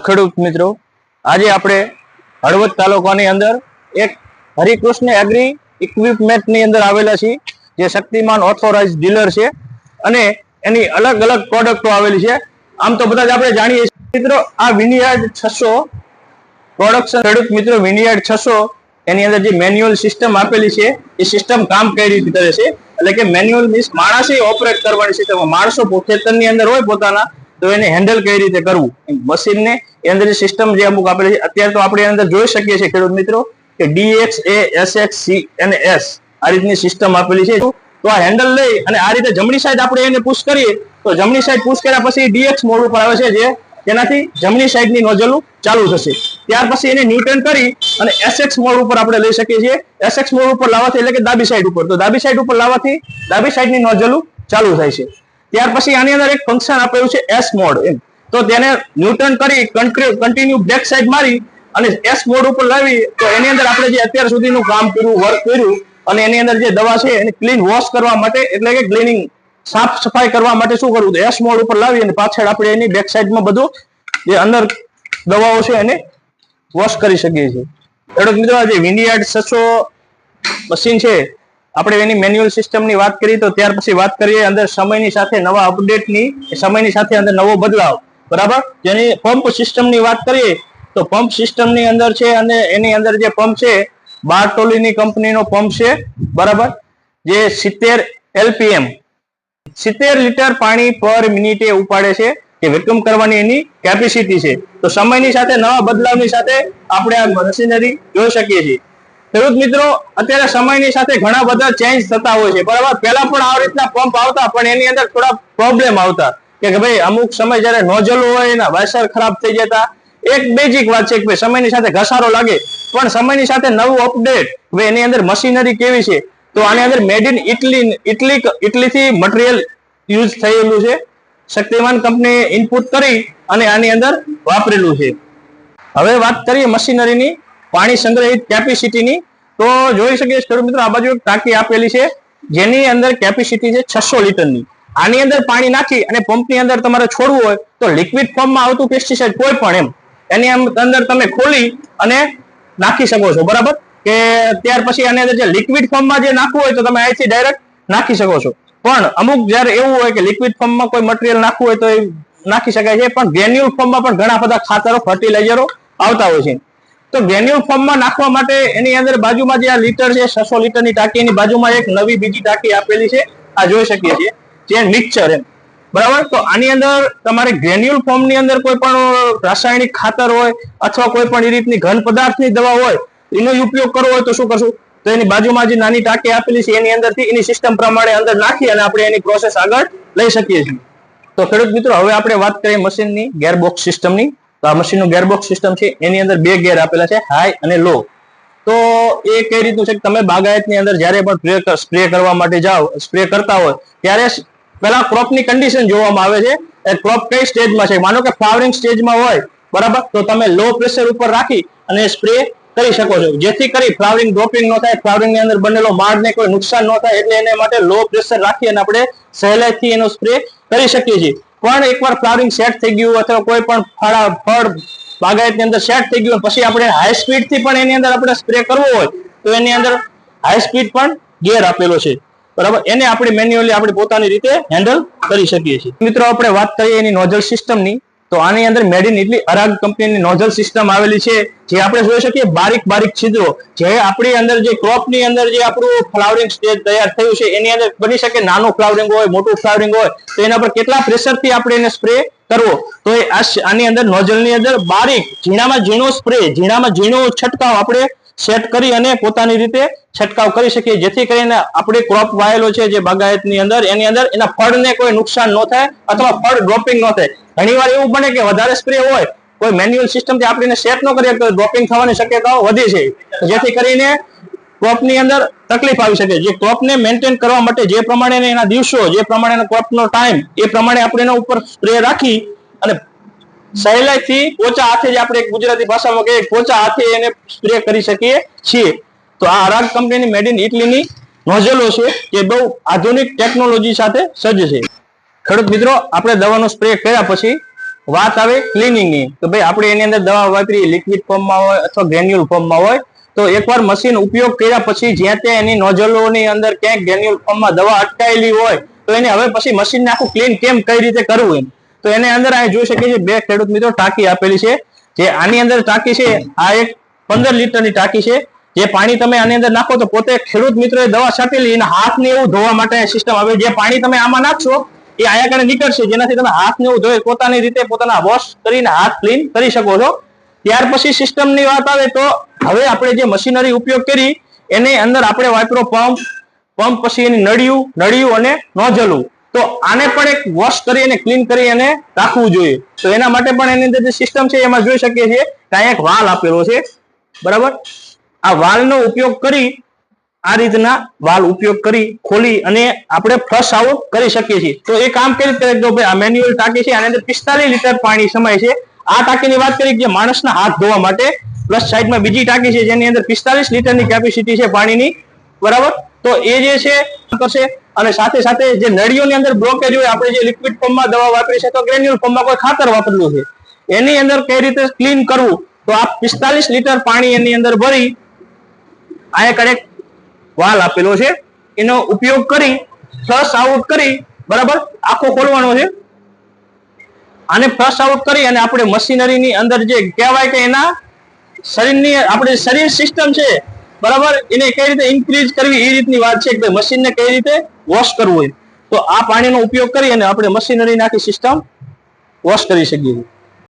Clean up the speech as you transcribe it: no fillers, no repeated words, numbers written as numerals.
ખેડૂત મિત્રો, આજે આપણે હળવદ તાલુકાની અંદર એક હરિકૃષ્ણ એગ્રી ઇક્વિપમેન્ટની અંદર આવેલા છીએ, જે શક્તિમાન ઓથોરાઇઝ ડીલર છે અને એની અલગ અલગ પ્રોડક્ટો આવેલી છે. આમ તો બધા જ આપણે જાણીએ છીએ મિત્રો, આ વિનિયાર્ડ 600 પ્રોડક્શન ખેડૂત મિત્રો વિનિયાર્ડ 600 એની અંદર જે મેન્યુઅલ સિસ્ટમ આપેલી છે એ સિસ્ટમ કામ કઈ રીતે કરે છે, એટલે કે મેન્યુઅલ મીન્સ માણસે ઓપરેટ કરવાની સિસ્ટમ. માણસો ખેતરની અંદર હોય પોતાના, તો એને હેન્ડલ કઈ રીતે કરવું, મશીનને એ અંદર સિસ્ટમ જે અમુક આપેલી છે. અત્યારે તો આપણે અંદર જોઈ શકીએ છીએ ખેડૂત મિત્રો કે DX A SX C અને S આ રીતની સિસ્ટમ આપેલી છે. તો આ હેન્ડલ લઈ અને આ રીતે જમણી સાઈડ આપણે એને પુશ કરીએ તો જમણી સાઈડ પુશ કર્યા પછી DX મોડ ઉપર આવે છે, જે તેનાથી જમણી સાઈડની નોઝલ ચાલુ થશે. ત્યાર પછી એને ન્યૂટન કરી અને SX મોડ ઉપર આપણે લઈ શકીએ છીએ. SX મોડ ઉપર લાવવાથી એટલે કે ડાબી સાઈડ ઉપર, તો ડાબી સાઈડ ઉપર લાવવાથી ડાબી સાઈડની નોઝલ ચાલુ થાય છે. ત્યાર પછી આની અંદર એક ફંક્શન આપેલું છે S મોડ, એમ તો તેને ન્યૂટન કરી કન્ટિન્યુ બેક સાઈડ મારી અને S મોડ ઉપર લાવી તો એની અંદર આપણે જે અત્યાર સુધીનું કામ કર્યું, વર્ક કર્યું અને એની અંદર જે દવા છે એને ક્લીન વોશ કરવા માટે, એટલે કે ક્લીનિંગ સાફ સફાઈ કરવા માટે શું કરવું, તો S મોડ ઉપર લાવી અને પાછળ આપણે એની બેક સાઈડમાં બધું જે અંદર દવાઓ છે એને વોશ કરી શકીએ છીએ. ખેડૂત મિત્રો, જે વિનિયાર્ડ 600 મશીન છે, આપણે એની મેન્યુઅલ સિસ્ટમની વાત કરીએ તો ત્યાર પછી વાત કરીએ અંદર સમયની સાથે નવા અપડેટની, સમયની સાથે અંદર નવો બદલાવ, બરાબર. જેની પંપ સિસ્ટમની વાત કરીએ તો પંપ સિસ્ટમની અંદર છે અને એની અંદર જે પંપ છે બારટોલીની કંપનીનો પંપ છે, બરાબર, જે 70 LPM 70 લીટર પાણી પર મિનિટે ઉપાડે છે, કે વેક્યુમ કરવાની એની કેપેસિટી છે. તો સમયની સાથે નવા બદલાવની સાથે આપણે આ મશીનરી જોઈ શકીએ છીએ. ખેડૂત મિત્રો, અત્યારે સમયની સાથે ઘણા બધા ચેન્જ થતા હોય છે, બરાબર. પહેલા પણ આ રીતના પંપ આવતા, પણ એની અંદર થોડા પ્રોબ્લેમ આવતા કે ભાઈ અમુક સમય જયારે નોઝલ હોય એના વાયસર ખરાબ થઈ જતા. એક બેઝિક વાત છે કે ભાઈ સમયની સાથે ઘસારો લાગે, પણ સમયની સાથે નવું અપડેટ, ભાઈ એની અંદર મશીનરી કેવી છે, તો આની અંદર મેડ ઇન ઇટલીથી મટીરિયલ યુઝ થયેલું છે. શક્તિમાન કંપની ઇનપુટ કરી અને આની અંદર વાપરેલું છે. હવે વાત કરીએ મશીનરીની પાણી સંગ્રહિત કેપેસિટીની, તો જોઈ શકીએ ખેડૂત મિત્રો આ બાજુ એક ટાંકી આપેલી છે જેની અંદર કેપેસિટી છે 600 લીટરની. આની અંદર પાણી નાખી અને પંપની અંદર તમારે છોડવું હોય તો લિક્વિડ ફોર્મમાં આવતું પેસ્ટિસાઇડ કોઈ પણ એની અંદર તમે ખોલી અને નાખી શકો છો, બરાબર. કે ત્યાર પછી આની અંદર જે લિક્વિડ ફોર્મમાં જે નાખવું હોય તો તમે અહીંથી ડાયરેક્ટ નાખી શકો છો. પણ અમુક જયારે એવું હોય કે લિક્વિડ ફોર્મમાં કોઈ મટીરિયલ નાખવું હોય તો એ નાખી શકાય છે, પણ ગ્રેન્યુલ ફોર્મમાં પણ ઘણા બધા ખાતરો, ફર્ટિલાઇઝરો આવતા હોય છે. તો ગ્રેન્યુલ ફોર્મમાં નાખવા માટે એની અંદર બાજુમાં જે આ લીટર છે 600 લીટરની ટાંકીની બાજુમાં એક નવી બીજી ટાંકી આપેલી છે, આ જોઈ શકીએ છીએ, જે મિક્સચર એમ, બરાબર. તો આની અંદર તમારે ગ્રેન્યુલ ફોર્મની અંદર કોઈ પણ રાસાયણિક ખાતર હોય અથવા કોઈ પણ એ રીતની ઘન પદાર્થની દવા હોય એનો ઉપયોગ કરવો હોય તો શું કરશું, તો એની બાજુમાં જે નાની ટાંકી આપેલી છે એની અંદરથી એની સિસ્ટમ પ્રમાણે અંદર નાખી અને આપણે એની પ્રોસેસ આગળ લઈ શકીએ છીએ. તો ખેડૂત મિત્રો, હવે આપણે વાત કરીએ મશીનની ગેરબોક્સ સિસ્ટમની. તો આ મશીનનું ગેરબોક્સ સિસ્ટમ છે, એની અંદર 2 ગેર આપેલા છે, હાઈ અને લો. તો એ કઈ રીતનું છે કે તમે બાગાયતની અંદર જ્યારે પણ સ્પ્રે કરવા માટે જાઓ, સ્પ્રે કરતા હોય ત્યારે પેલા ક્રોપની કન્ડિશન જોવામાં આવે છે, એ ક્રોપ કઈ સ્ટેજમાં છે. માનો કે ફ્લાવરિંગ સ્ટેજમાં હોય, બરાબર, તો તમે લો પ્રેશર ઉપર રાખી અને સ્પ્રે કરી શકો છો, જેથી કરી ફ્લાવરિંગ ડ્રોપિંગ ન થાય, ફ્લાવરિંગની અંદર બનેલો માળને કોઈ નુકસાન ન થાય. એટલે એને માટે લો પ્રેશર રાખી અને આપણે સહેલાઈથી એનો સ્પ્રે કરી શકીએ છીએ. પણ એકવાર ફ્લાવરિંગ સેટ થઈ ગયું અથવા કોઈ પણ ફળ બાગાયતની અંદર સેટ થઈ ગયું પછી આપણે હાઈ સ્પીડથી પણ એની અંદર આપણે સ્પ્રે કરવો હોય તો એની અંદર હાઈ સ્પીડ પણ ગેર આપેલો છે, બરાબર. એને આપણે મેન્યુઅલી આપણે પોતાની રીતે હેન્ડલ કરી શકીએ છીએ. મિત્રો, આપણે વાત કરીએ એની નોઝલ સિસ્ટમની, તો આની અંદર મેડ ઇન ઇટલી અરાગ કંપનીની નોઝલ સિસ્ટમ આવેલી છે, જે આપણે જોઈ શકીએ બારીક બારીક છિદ્રો, જે આપણી અંદર જે ક્રોપની અંદર જે આપણું ફ્લાવરિંગ સ્ટેજ તૈયાર થયું છે એની અંદર બની શકે નાનું ફ્લાવરિંગ હોય, મોટું ફ્લાવરિંગ હોય, તો એના પર કેટલા પ્રેશરથી આપણે એને સ્પ્રે કરવો, તો આની અંદર નોઝલની અંદર બારીક ઝીણામાં ઝીણો સ્પ્રે, ઝીણામાં ઝીણો છંટકાવ આપણે સેટ કરી અને પોતાની રીતે છંટકાવ કરી શકીએ, જેથી કરીને આપણે ક્રોપ વાયેલો છે જે બાગાયતની અંદર એની અંદર એના ફળને કોઈ નુકસાન ન થાય અથવા ફળ ડ્રોપિંગ ન થાય. ઘણીવાર એવું બને કે વધારે સ્પ્રે હોય, કોઈ મેન્યુઅલ સિસ્ટમથી આપણે સેટ ન કરીએ તો ડ્રોપિંગ થવાની શક્યતાઓ વધે છે, જેથી કરીને ક્રોપની અંદર તકલીફ આવી શકે. જે ક્રોપને મેન્ટેન કરવા માટે જે પ્રમાણે એના દિવસો, જે પ્રમાણે ક્રોપનો ટાઈમ, એ પ્રમાણે આપણે એના ઉપર સ્પ્રે રાખી અને સહેલાઈથી પોચા હાથે, જે આપણે ગુજરાતી ભાષામાં કહીએ પોચા હાથે એને સ્પ્રે કરી શકીએ છીએ. તો આ અરાગ કંપનીની મેડ ઇન ઇટલીની નોઝલો છે, જે બહુ આધુનિક ટેકનોલોજી સાથે સજ્જ છે. ખેડૂત મિત્રો, આપણે દવાનો સ્પ્રે કર્યા પછી વાત આવે ક્લિનિંગ ની, તો ભાઈ આપણે એની અંદર દવા વાપરી લિક્વિડ ફોર્મમાં હોય અથવા ગ્રેન્યુલ ફોર્મમાં હોય, તો એકવાર મશીન ઉપયોગ કર્યા પછી જ્યાં ત્યાં એની નોઝલોની અંદર ક્યાંક ગ્રેન્યુલ ફોર્મમાં દવા અટકાયેલી હોય તો એને હવે પછી મશીનને આખું ક્લીન કેમ કઈ રીતે કરવું એમ, તો એને અંદર આ જોઈ શકીએ છીએ બે ખેડૂત મિત્રો ટાંકી આપેલી છે. જે આની અંદર ટાંકી છે આ એક 15 લીટરની ટાંકી છે. જે પાણી તમે આની અંદર નાખો તો પોતે ખેડૂત મિત્રોએ દવા છાંટેલી અને હાથ ને એવું ધોવા માટે સિસ્ટમ આવે. જે પાણી તમે આમાં નાખશો એ આયા કરીને નીકળશે, જેનાથી તમે હાથ ને એવું ધોઈ પોતાની રીતે પોતાના વોશ કરીને હાથ ક્લીન કરી શકો છો. ત્યાર પછી સિસ્ટમની વાત આવે તો હવે આપણે જે મશીનરી ઉપયોગ કરી એની અંદર આપણે વાપરો પંપ પછી એની નળિયું અને નોઝલું. તો આને પણ એક વોશ કરી અને ક્લીન કરી અને રાખવું જોઈએ. તો એના માટે પણ એની અંદર જે સિસ્ટમ છે એમાં જોઈ શકીએ છીએ કે એક વાલ આપેલો છે, બરાબર. આ વાલનો ઉપયોગ કરી આ રીતના વાલ ઉપયોગ કરી ખોલી અને આપણે ફ્લશ આઉટ કરી શકીએ છીએ. તો એ કામ કેવી રીતે જો ભાઈ આ મેન્યુઅલ ટાંકી છે, આની અંદર 45 લીટર પાણી સમાય છે. આ ટાંકીની વાત કરી જે માણસના હાથ ધોવા માટે, પ્લસ સાઈડમાં બીજી ટાંકી છે જેની અંદર 45 લીટરની કેપેસિટી છે પાણીની, બરાબર. તો એ જે છે કરશે. અને સાથે સાથે જે નળીઓની અંદર બ્લોકેજ હોય, આપણે જે લિક્વિડ ફોર્મમાં દવા વાપરી છે તો ગ્રેન્યુલ ફોર્મમાં કોઈ ખાતર વાપરેલું છે, એની અંદર કઈ રીતે ક્લીન કરવું, તો આ 45 લીટર પાણી એની અંદર ભરી આ એક વાલ આપેલો છે, એનો ઉપયોગ કરી ફ્લશ આઉટ કરી, બરાબર, આખો ખોલવાનો છે. આને ફ્લશ આઉટ કરી અને આપણે મશીનરીની અંદર જે કહેવાય કે એના શરીરની આપણે શરીર સિસ્ટમ છે, બરાબર, એને કઈ રીતે ઇન્ક્રીઝ કરવી એ રીતની વાત છે કે મશીનને કઈ રીતે વોશ કરવું હોય. તો આ પાણીનો ઉપયોગ કરી અને આપણે મશીનરીની આખી સિસ્ટમ વોશ કરી શકીએ છીએ.